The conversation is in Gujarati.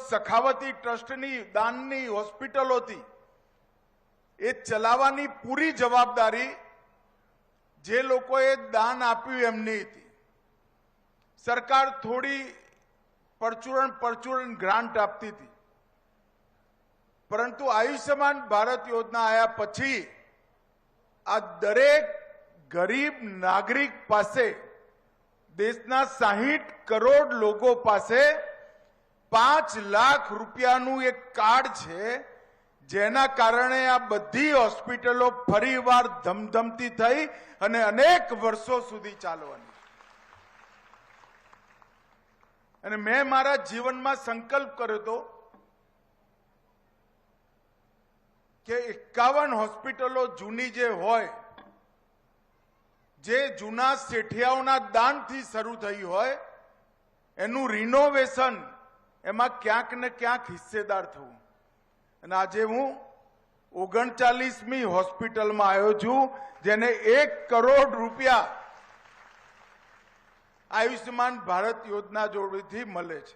સખાવતી ટ્રસ્ટની દાનની હોસ્પિટલો હતી, એ ચલાવવાની પૂરી જવાબદારી જે લોકોએ દાન આપ્યું એમની હતી. સરકાર થોડી પરચુરણ ગ્રાન્ટ આપતી હતી, પરંતુ આયુષ્યમાન ભારત યોજના આવ્યા પછી આ દરેક ગરીબ નાગરિક પાસે, દેશના 60 કરોડ લોકો પાસે 5 લાખ રૂપિયાનું એક કાર્ડ છે, જેના કારણે આ બધી હોસ્પિટલો ફરીવાર ધમધમતી થઈ અને અનેક વર્ષો સુધી ચાલવાની. અને મેં મારા જીવનમાં સંકલ્પ કર્યો હતો કે 51 હોસ્પિટલો જૂની જે હોય, જે જૂના શેઠિયાઓના દાનથી શરૂ થઈ હોય, એનું રિનોવેશન, એમાં ક્યાંક ને ક્યાંક હિસ્સેદાર થવું. અને આજે હું 39મી હોસ્પિટલમાં આવ્યો છું, જેને 1 કરોડ રૂપિયા આયુષ્યમાન ભારત યોજના જોડેથી મળે છે.